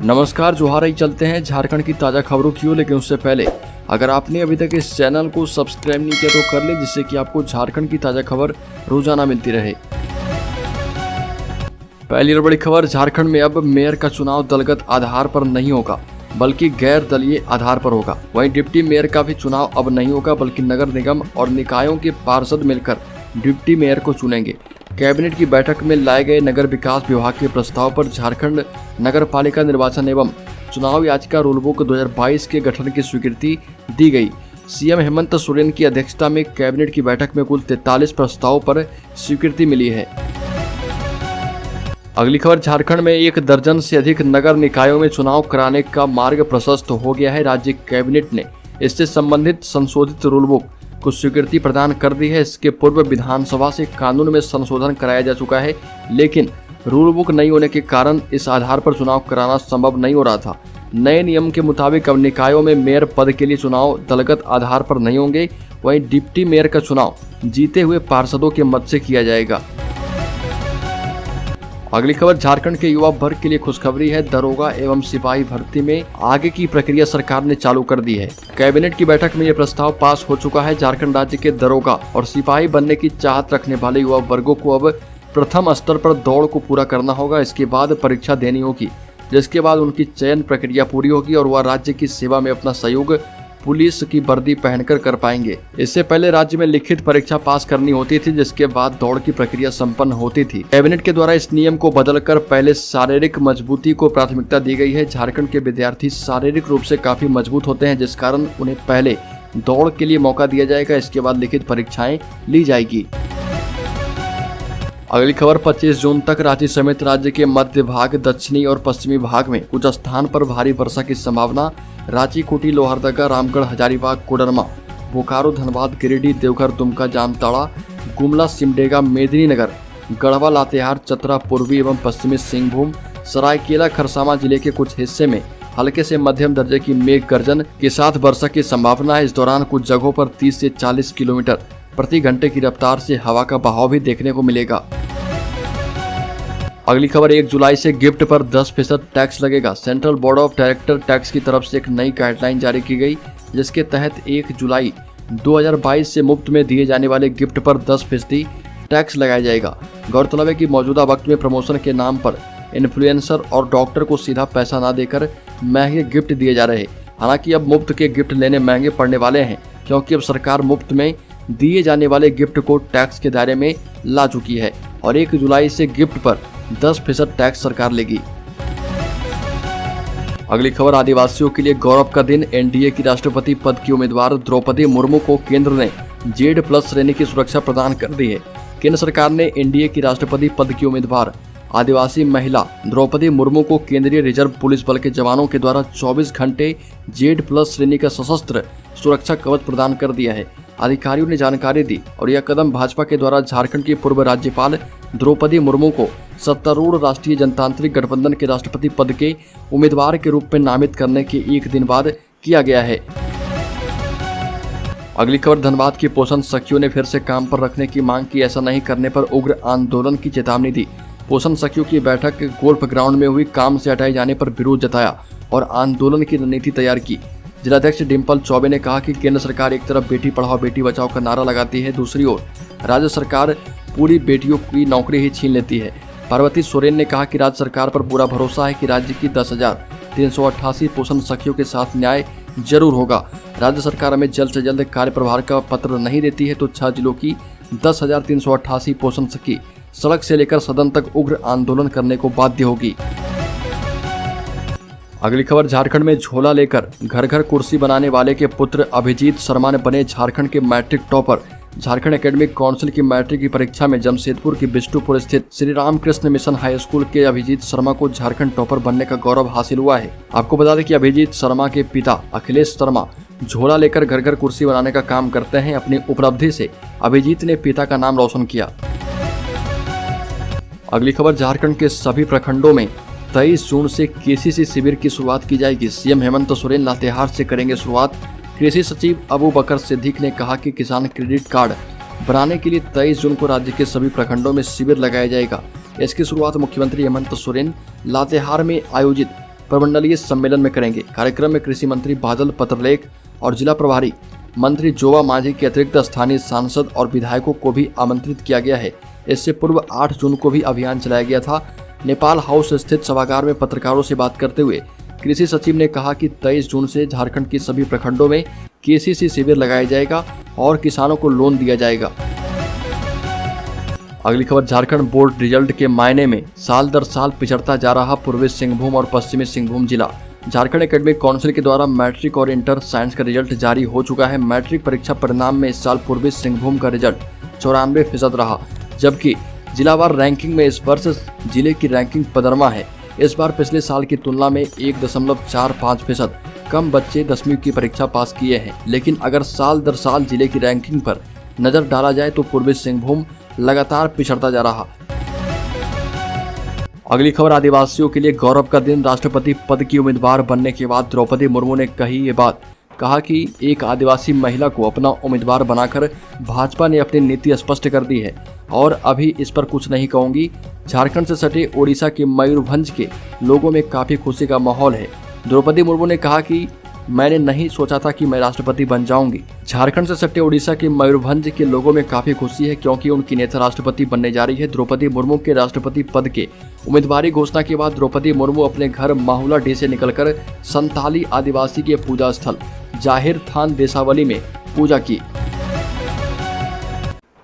नमस्कार, जोहार ही चलते हैं झारखंड की ताज़ा खबरों की ओर। लेकिन उससे पहले अगर आपने अभी तक इस चैनल को सब्सक्राइब नहीं किया तो कर ले, जिससे कि आपको झारखंड की ताज़ा खबर रोजाना मिलती रहे। पहली और बड़ी खबर, झारखंड में अब मेयर का चुनाव दलगत आधार पर नहीं होगा बल्कि गैर दलीय आधार पर होगा। वहीं डिप्टी मेयर का भी चुनाव अब नहीं होगा बल्कि नगर निगम और निकायों के पार्षद मिलकर डिप्टी मेयर को चुनेंगे। कैबिनेट की बैठक में लाए गए नगर विकास विभाग के प्रस्ताव पर झारखंड नगर पालिका निर्वाचन एवं चुनाव याचिका रूलबुक 2022 के गठन की स्वीकृति दी गई। सीएम हेमंत सोरेन की अध्यक्षता में कैबिनेट की बैठक में कुल 43 प्रस्तावों पर स्वीकृति मिली है। अगली खबर, झारखंड में 1 दर्जन से अधिक नगर निकायों में चुनाव कराने का मार्ग प्रशस्त हो गया है। राज्य कैबिनेट ने इससे संबंधित संशोधित रूलबुक को स्वीकृति प्रदान कर दी है। इसके पूर्व विधानसभा से कानून में संशोधन कराया जा चुका है, लेकिन रूल बुक नहीं होने के कारण इस आधार पर चुनाव कराना संभव नहीं हो रहा था। नए नियम के मुताबिक अब निकायों में मेयर पद के लिए चुनाव दलगत आधार पर नहीं होंगे। वहीं डिप्टी मेयर का चुनाव जीते हुए पार्षदों के मत से किया जाएगा। अगली खबर, झारखंड के युवा वर्ग के लिए खुशखबरी है। दरोगा एवं सिपाही भर्ती में आगे की प्रक्रिया सरकार ने चालू कर दी है। कैबिनेट की बैठक में यह प्रस्ताव पास हो चुका है। झारखंड राज्य के दरोगा और सिपाही बनने की चाहत रखने वाले युवा वर्गों को अब प्रथम स्तर पर दौड़ को पूरा करना होगा। इसके बाद परीक्षा देनी होगी, जिसके बाद उनकी चयन प्रक्रिया पूरी होगी और वह राज्य की सेवा में अपना सहयोग पुलिस की वर्दी पहनकर कर पाएंगे। इससे पहले राज्य में लिखित परीक्षा पास करनी होती थी, जिसके बाद दौड़ की प्रक्रिया संपन्न होती थी। कैबिनेट के द्वारा इस नियम को बदलकर पहले शारीरिक मजबूती को प्राथमिकता दी गई है। झारखंड के विद्यार्थी शारीरिक रूप से काफी मजबूत होते हैं, जिस कारण उन्हें पहले दौड़ के लिए मौका दिया जाएगा। इसके बाद लिखित परीक्षाएं ली जाएगी। अगली खबर, 25 जून तक रांची समेत राज्य के मध्य भाग, दक्षिणी और पश्चिमी भाग में कुछ स्थान पर भारी वर्षा की संभावना। रांची, खूंटी, लोहरदगा, रामगढ़, हजारीबाग, कोडरमा, बोकारो, धनबाद, गिरिडीह, देवघर, दुमका, जामताड़ा, गुमला, सिमडेगा, मेदिनीनगर, गढ़वा, लातेहार, चतरा, पूर्वी एवं पश्चिमी सिंहभूम, सरायकेला, खरसावां जिले के कुछ हिस्से में हल्के से मध्यम दर्जे की मेघ गर्जन के साथ वर्षा की संभावना है। इस दौरान कुछ जगहों पर 30 से 40 किलोमीटर प्रति घंटे की रफ्तार से हवा का बहाव भी देखने को मिलेगा। अगली खबर, 1 जुलाई से गिफ्ट पर 10% टैक्स लगेगा। Central board of director tax की तरफ से एक नई गाइडलाइन जारी की गई, जिसके तहत 1 जुलाई 2022 से मुफ्त में दिए जाने वाले गिफ्ट पर 10% टैक्स लगाया जाएगा। गौरतलब है कि मौजूदा वक्त में प्रमोशन के नाम पर इन्फ्लुएंसर और डॉक्टर को सीधा पैसा न देकर महंगे गिफ्ट दिए जा रहे। हालांकि अब मुफ्त के गिफ्ट लेने महंगे पड़ने वाले हैं, क्योंकि अब सरकार मुफ्त में दिए जाने वाले गिफ्ट को टैक्स के दायरे में ला चुकी है और 1 जुलाई से गिफ्ट पर 10% टैक्स सरकार लेगी। अगली खबर, आदिवासियों के लिए गौरव का दिन। एनडीए की राष्ट्रपति पद की उम्मीदवार द्रौपदी मुर्मू को केंद्र ने Z+ श्रेणी की सुरक्षा प्रदान कर दी है। केंद्र सरकार ने एनडीए की राष्ट्रपति पद की उम्मीदवार आदिवासी महिला द्रौपदी मुर्मू को केंद्रीय रिजर्व पुलिस बल के जवानों के द्वारा 24 घंटे Z+ श्रेणी का सशस्त्र सुरक्षा कवच प्रदान कर दिया है। अधिकारियों ने जानकारी दी और यह कदम भाजपा के द्वारा झारखंड की पूर्व राज्यपाल द्रौपदी मुर्मू को सत्तारूढ़ राष्ट्रीय जनतांत्रिक गठबंधन के राष्ट्रपति पद के उम्मीदवार के रूप में नामित करने के एक दिन बाद किया गया है। अगली खबर, धनबाद की पोषण सखियों ने फिर से काम पर रखने की मांग की। ऐसा नहीं करने पर उग्र आंदोलन की चेतावनी दी। पोषण सखियों की बैठक गोल्फ ग्राउंड में हुई। काम से हटाए जाने पर विरोध जताया और आंदोलन की रणनीति तैयार की। जिलाध्यक्ष डिम्पल चौबे ने कहा कि केंद्र सरकार एक तरफ बेटी पढ़ाओ बेटी बचाओ का नारा लगाती है, दूसरी ओर राज्य सरकार पूरी बेटियों की नौकरी ही छीन लेती है। पार्वती सोरेन ने कहा कि राज्य सरकार पर पूरा भरोसा है कि राज्य की 10,388 पोषण सखियों के साथ न्याय जरूर होगा। राज्य सरकार हमें जल्द से जल्द कार्यप्रभार का पत्र नहीं देती है तो 6 जिलों की 10,388 पोषण सखी सड़क से लेकर सदन तक उग्र आंदोलन करने को बाध्य होगी। अगली खबर, झारखंड में झोला लेकर घर घर कुर्सी बनाने वाले के पुत्र अभिजीत शर्मा ने बने झारखंड के matric topper. Jharkhand academic council की मैट्रिक की परीक्षा में जमशेदपुर की बिष्टुपुर स्थित Shri Ramakrishna mission high school के अभिजीत शर्मा को झारखंड टॉपर बनने का गौरव हासिल हुआ है। आपको बता दें कि अभिजीत शर्मा के पिता अखिलेश शर्मा झोला लेकर घर घर कुर्सी बनाने का काम करते हैं। अपनी उपलब्धि से अभिजीत ने पिता का नाम रोशन किया। अगली खबर, झारखंड के सभी प्रखंडों में 23 जून से केसीसी शिविर की शुरुआत की जाएगी। सीएम हेमंत सोरेन लातेहार से करेंगे शुरुआत। कृषि सचिव अबू बकर सिद्दीक ने कहा कि किसान क्रेडिट कार्ड बनाने के लिए 23 जून को राज्य के सभी प्रखंडों में शिविर लगाया जाएगा। इसकी शुरुआत मुख्यमंत्री हेमंत सोरेन लातेहार में आयोजित प्रमंडलीय सम्मेलन में करेंगे। कार्यक्रम में कृषि मंत्री बादल पत्रलेख और जिला प्रभारी मंत्री जोवा मांझी के अतिरिक्त स्थानीय सांसद और विधायकों को भी आमंत्रित किया गया है। इससे पूर्व 8 जून को भी अभियान चलाया गया था। नेपाल हाउस स्थित सभागार में पत्रकारों से बात करते हुए कृषि सचिव ने कहा कि 23 जून से झारखंड के सभी प्रखंडों में केसीसी शिविर लगाया जाएगा और किसानों को लोन दिया जाएगा। अगली खबर, झारखंड बोर्ड रिजल्ट के मायने में साल दर साल पिछड़ता जा रहा पूर्वी सिंहभूम और पश्चिमी सिंहभूम जिला। झारखंड एकेडमिक काउंसिल के द्वारा मैट्रिक और इंटर साइंस का रिजल्ट जारी हो चुका है। मैट्रिक परीक्षा परिणाम में इस साल पूर्वी सिंहभूम का रिजल्ट 94% रहा, जबकि जिलावार रैंकिंग में इस वर्ष जिले की रैंकिंग 15वां है। इस बार पिछले साल की तुलना में 1.45% कम बच्चे 10वीं की परीक्षा पास किए हैं। लेकिन अगर साल दर साल जिले की रैंकिंग पर नजर डाला जाए तो पूर्वी सिंहभूम लगातार पिछड़ता जा रहा। अगली खबर, आदिवासियों के लिए गौरव का दिन। राष्ट्रपति पद की उम्मीदवार बनने के बाद द्रौपदी मुर्मू ने कही ये बात। कहा कि एक आदिवासी महिला को अपना उम्मीदवार बनाकर भाजपा ने अपनी नीति स्पष्ट कर दी है और अभी इस पर कुछ नहीं कहूंगी। झारखंड से सटे ओडिशा के मयूरभंज के लोगों में काफी खुशी का माहौल है। द्रौपदी मुर्मू ने कहा कि मैंने नहीं सोचा था कि मैं राष्ट्रपति बन जाऊंगी। झारखंड से सटे ओडिशा के मयूरभंज के लोगों में काफी खुशी है क्योंकि उनकी नेता राष्ट्रपति बनने जा रही है। द्रौपदी मुर्मू के राष्ट्रपति पद के उम्मीदवारी घोषणा के बाद द्रौपदी मुर्मू अपने घर माहुला डे से निकलकर संताली आदिवासी के पूजा स्थल जाहिर थान देसावली में पूजा की।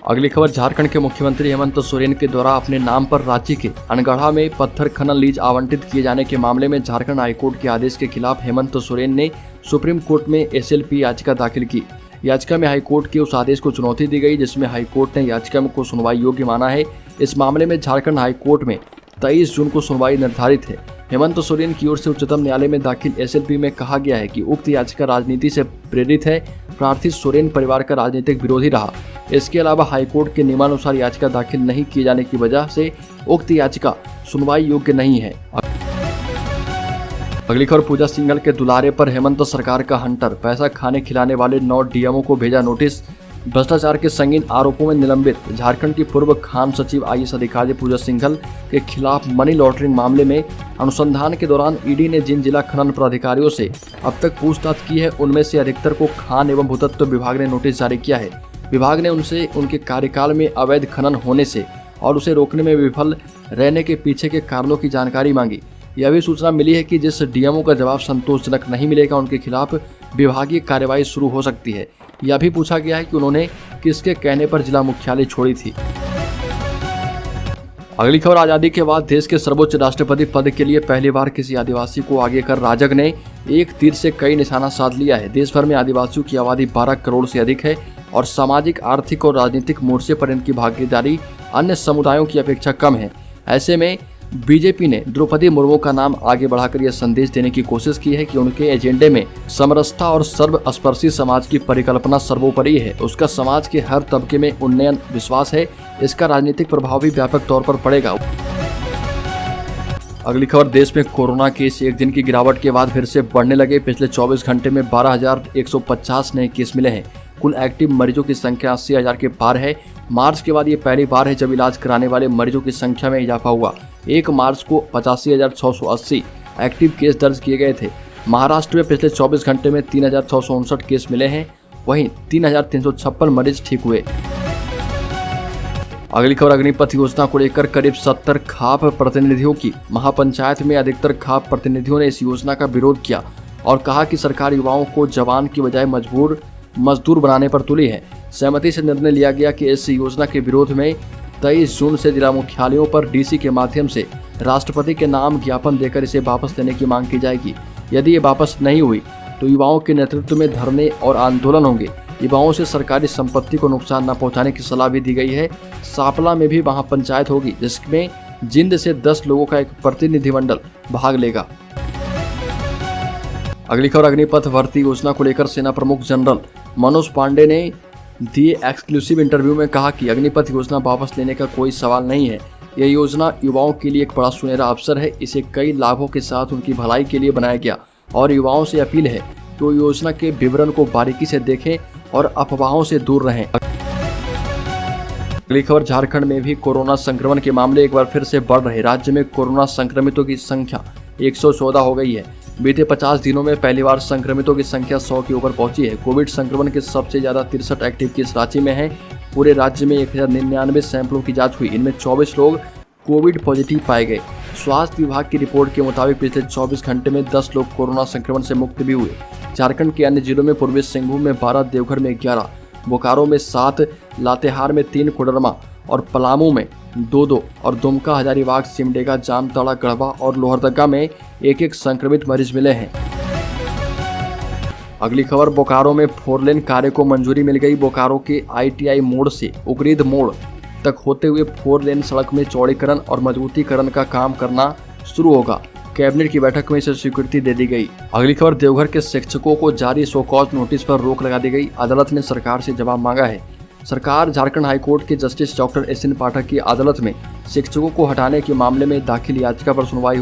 अगली खबर, झारखंड के मुख्यमंत्री हेमंत सोरेन के द्वारा अपने नाम पर रांची के अनगढ़ा में पत्थर खनन लीज आवंटित किए जाने के मामले में झारखंड हाईकोर्ट के आदेश के खिलाफ हेमंत सोरेन ने सुप्रीम कोर्ट में एसएलपी याचिका दाखिल की। याचिका में हाईकोर्ट के उस आदेश को चुनौती दी गई जिसमें हाईकोर्ट ने याचिका को सुनवाई योग्य माना है। इस मामले में झारखंड हाईकोर्ट में 23 जून को सुनवाई निर्धारित है। हेमंत सोरेन की ओर से उच्चतम न्यायालय में दाखिल एसएलपी में कहा गया है कि उक्त याचिका राजनीति से प्रेरित है। प्रार्थी सोरेन परिवार का राजनीतिक विरोधी रहा। इसके अलावा हाईकोर्ट के नियमानुसार याचिका दाखिल नहीं किए जाने की वजह से उक्त याचिका सुनवाई योग्य नहीं है। अगली खबर, पूजा सिंघल के दुलारे पर हेमंत सरकार का हंटर। पैसा खाने खिलाने वाले 9 डीएमओ को भेजा नोटिस। भ्रष्टाचार के संगीन आरोपों में निलंबित झारखंड की पूर्व खान सचिव आईएएस अधिकारी पूजा सिंघल के खिलाफ मनी लॉन्ड्रिंग मामले में अनुसंधान के दौरान ईडी ने जिन जिला खनन प्राधिकारियों से अब तक पूछताछ की है उनमें से अधिकतर को खान एवं भूतत्व विभाग ने नोटिस जारी किया है। विभाग ने उनसे उनके कार्यकाल में अवैध खनन होने से और उसे रोकने में विफल रहने के पीछे के कारणों की जानकारी मांगी। यह भी सूचना मिली है कि जिस डीएमओ का जवाब संतोषजनक नहीं मिलेगा उनके खिलाफ विभागीय कार्रवाई शुरू हो सकती है। यह भी पूछा गया है कि उन्होंने किसके कहने पर जिला मुख्यालय छोड़ी थी। अगली खबर, आजादी के बाद देश के सर्वोच्च राष्ट्रपति पद के लिए पहली बार किसी आदिवासी को आगे कर राजग ने एक तीर से कई निशाना साध लिया है। देश भर में आदिवासियों की आबादी 12 करोड़ से अधिक है और सामाजिक, आर्थिक और राजनीतिक मोर्चे पर इनकी भागीदारी अन्य समुदायों की अपेक्षा कम है। ऐसे में बीजेपी ने द्रौपदी मुर्मू का नाम आगे बढ़ाकर यह संदेश देने की कोशिश की है कि उनके एजेंडे में समरसता और सर्वस्पर्शी समाज की परिकल्पना सर्वोपरि है। उसका समाज के हर तबके में उन्नयन विश्वास है। इसका राजनीतिक प्रभाव भी व्यापक तौर पर पड़ेगा। अगली खबर, देश में कोरोना केस एक दिन की गिरावट के बाद फिर से बढ़ने लगे। पिछले 24 घंटे में 12,150 नए केस मिले हैं। कुल एक्टिव मरीजों की संख्या 80,000 के पार है। मार्च के बाद ये पहली बार है जब इलाज कराने वाले मरीजों की संख्या में इजाफा हुआ। 1 मार्च को 85,680 एक्टिव केस दर्ज किए गए थे। महाराष्ट्र में पिछले 24 घंटे में 3,659 केस मिले हैं, वहीं 3,356 मरीज ठीक हुए। अगली खबर, अग्निपथ योजना को लेकर करीब 70 खाप प्रतिनिधियों की महापंचायत में अधिकतर खाप प्रतिनिधियों ने इस योजना का विरोध किया और कहा कि सरकार युवाओं को जवान की बजाय मजदूर बनाने पर तुली है। सहमति से निर्णय लिया गया कि इस योजना के विरोध में 23 जून से जिला मुख्यालयों पर डीसी के माध्यम से राष्ट्रपति के नाम ज्ञापन देकर इसे वापस लेने की मांग की जाएगी। यदि ये वापस नहीं हुई तो युवाओं के नेतृत्व में धरने और आंदोलन होंगे। युवाओं से सरकारी संपत्ति को नुकसान न पहुंचाने की सलाह भी दी गई है। सापला में भी महापंचायत होगी जिसमें जिंद से 10 लोगों का एक प्रतिनिधिमंडल भाग लेगा। अगली खबर, अग्निपथ भर्ती योजना को लेकर सेना प्रमुख जनरल मनोज पांडे ने दिए एक्सक्लूसिव इंटरव्यू में कहा कि अग्निपथ योजना वापस लेने का कोई सवाल नहीं है। यह योजना युवाओं के लिए एक बड़ा सुनहरा अवसर है। इसे कई लाभों के साथ उनकी भलाई के लिए बनाया गया और युवाओं से अपील है कि वो योजना के विवरण को बारीकी से देखें और अफवाहों से दूर रहें। अगली खबर, झारखंड में भी कोरोना संक्रमण के मामले एक बार फिर से बढ़ रहे। राज्य में कोरोना संक्रमितों की संख्या 114 हो गई है। बीते 50 दिनों में पहली बार संक्रमितों की संख्या 100 के ऊपर पहुंची है। कोविड संक्रमण के सबसे ज्यादा 63 एक्टिव केस रांची में है। पूरे राज्य में 1099 सैंपलों की जांच हुई। इनमें 24 लोग कोविड पॉजिटिव पाए गए। स्वास्थ्य विभाग की रिपोर्ट के मुताबिक पिछले 24 घंटे में 10 लोग कोरोना संक्रमण से मुक्त भी हुए। झारखंड के अन्य जिलों में पूर्वी सिंहभूम में 12, देवघर में 11, बोकारो में 7, लातेहार में 3, कोडरमा और पलामू में 2 और दुमका, हजारीबाग, सिमडेगा, जामताड़ा, गढ़वा और लोहरदगा में 1 संक्रमित मरीज मिले हैं। अगली खबर, बोकारो में 4 लेन कार्य को मंजूरी मिल गई। बोकारो के ITI मोड़ से उकरीद मोड़ तक होते हुए 4 लेन सड़क में चौड़ीकरण और मजबूतीकरण का काम करना शुरू होगा। कैबिनेट की बैठक में इसे स्वीकृति दे दी गई। अगली खबर, देवघर के शिक्षकों को जारी शो कॉज नोटिस पर रोक लगा दी गई। अदालत ने सरकार से जवाब मांगा है। सरकार झारखंड हाईकोर्ट के जस्टिस डॉक्टर SN पाठक की अदालत में शिक्षकों को हटाने के मामले में दाखिल याचिका पर सुनवाई